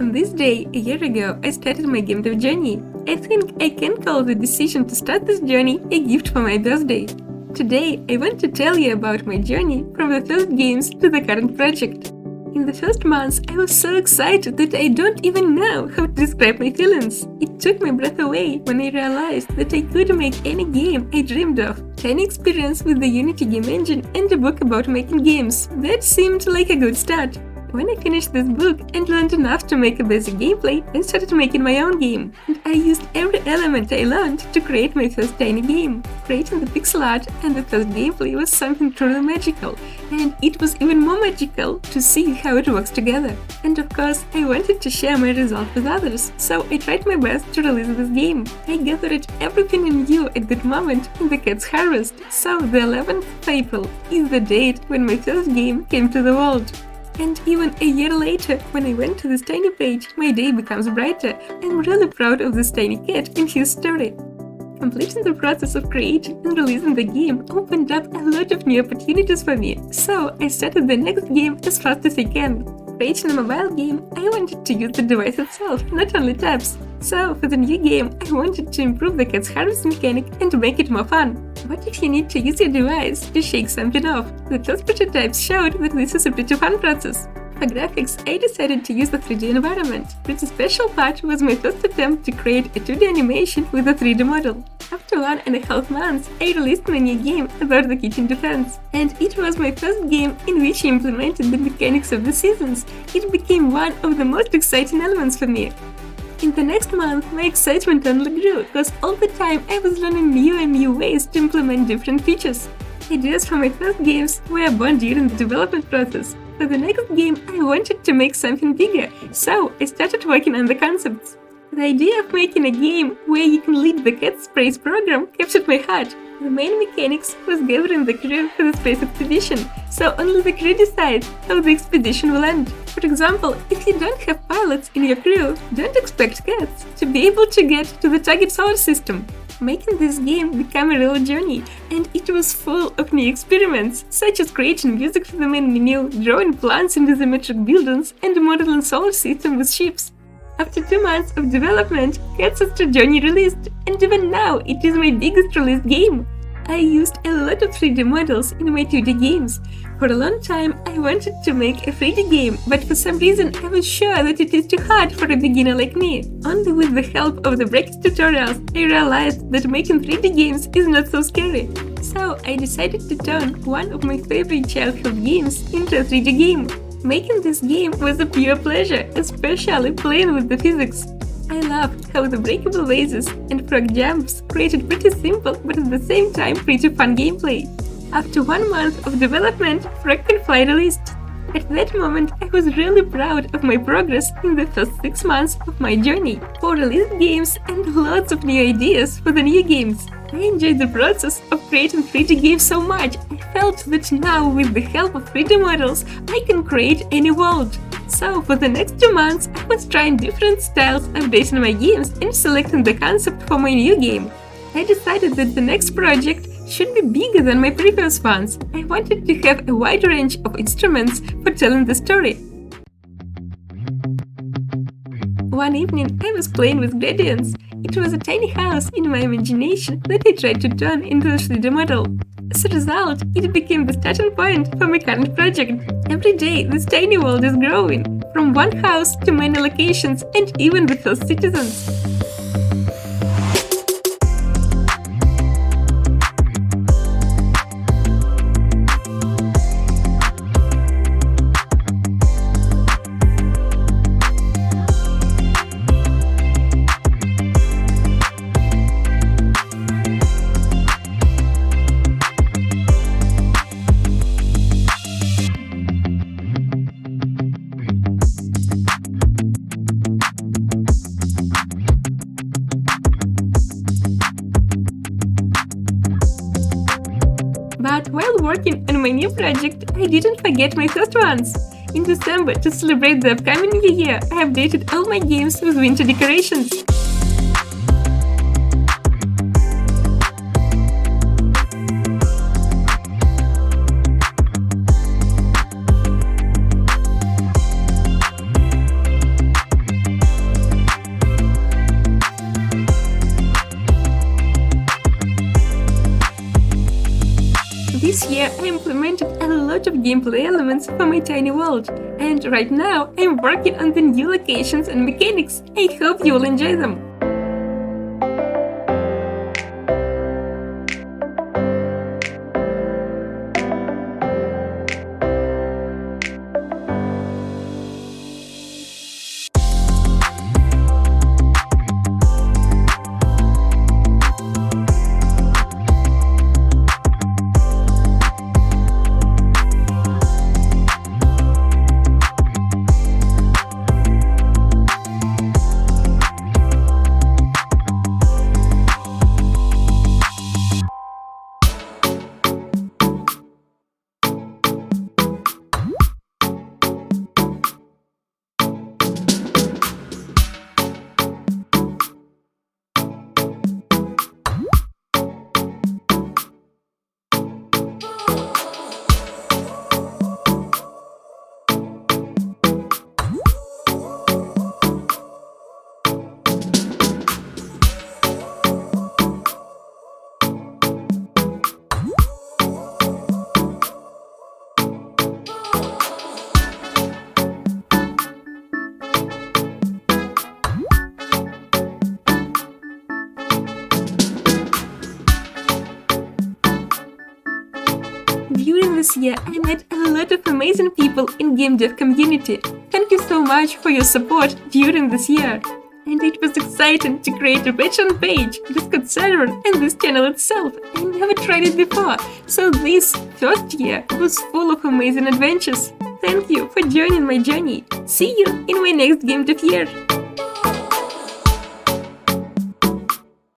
On this day, a year ago, I started my gamedev journey. I think I can call the decision to start this journey a gift for my birthday. Today, I want to tell you about my journey from the first games to the current project. In the first months, I was so excited that I don't even know how to describe my feelings. It took my breath away when I realized that I could make any game I dreamed of. Tiny experience with the Unity game engine and a book about making games. That seemed like a good start. When I finished this book and learned enough to make a basic gameplay, I started making my own game. And I used every element I learned to create my first tiny game. Creating the pixel art and the first gameplay was something truly magical. And it was even more magical to see how it works together. And of course, I wanted to share my result with others, so I tried my best to release this game. I gathered everything I knew at that moment in the Cat's Harvest, so the 11th of April is the date when my first game came to the world. And even a year later, when I went to this tiny page, my day becomes brighter. I'm really proud of this tiny cat and his story. Completing the process of creating and releasing the game opened up a lot of new opportunities for me, so I started the next game as fast as I can. Creating a mobile game, I wanted to use the device itself, not only tabs. So, for the new game, I wanted to improve the Cat's Harvest mechanic and make it more fun. What if you need to use your device to shake something off? The first prototypes showed that this is a pretty fun process. For graphics, I decided to use the 3D environment. Pretty special part was my first attempt to create a 2D animation with a 3D model. After 1.5 months, I released my new game about the kitchen defense. And it was my first game in which I implemented the mechanics of the seasons. It became one of the most exciting elements for me. In the next month, my excitement only grew, because all the time I was learning new and new ways to implement different features. Ideas for my first games were born during the development process. For the next game, I wanted to make something bigger, so I started working on the concepts. The idea of making a game where you can lead the cat space program captured my heart. The main mechanics was gathering the crew for the space expedition, so only the crew decides how the expedition will end. For example, if you don't have pilots in your crew, don't expect cats to be able to get to the target solar system. Making this game became a real journey, and it was full of new experiments, such as creating music for the main menu, drawing plants into the metric buildings, and modeling solar system with ships. After 2 months of development, Cat's Astro Journey released, and even now it is my biggest released game. I used a lot of 3D models in my 2D games. For a long time, I wanted to make a 3D game, but for some reason I was sure that it is too hard for a beginner like me. Only with the help of the practice tutorials, I realized that making 3D games is not so scary. So I decided to turn one of my favorite childhood games into a 3D game. Making this game was a pure pleasure, especially playing with the physics. I loved how the breakable vases and frog jumps created pretty simple but at the same time pretty fun gameplay. After 1 month of development, Frog Can Fly released. At that moment, I was really proud of my progress in the first 6 months of my journey. 4 released games and lots of new ideas for the new games. I enjoyed the process of creating 3D games so much. I felt that now, with the help of 3D models, I can create any world. So, for the next 2 months, I was trying different styles, updating my games and selecting the concept for my new game. I decided that the next project should be bigger than my previous ones. I wanted to have a wide range of instruments for telling the story. One evening, I was playing with gradients. It was a tiny house in my imagination that I tried to turn into a 3D model. As a result, it became the starting point for my current project. Every day, this tiny world is growing, from one house to many locations and even the first citizens. But while working on my new project, I didn't forget my first ones. In December, to celebrate the upcoming new year, I updated all my games with winter decorations. This year I implemented a lot of gameplay elements for my tiny world, and right now I'm working on the new locations and mechanics. I hope you will enjoy them. During this year, I met a lot of amazing people in gamedev community. Thank you so much for your support during this year. And it was exciting to create a Patreon page, Discord server, and this channel itself. I never tried it before, so this first year was full of amazing adventures. Thank you for joining my journey. See you in my next gamedev year.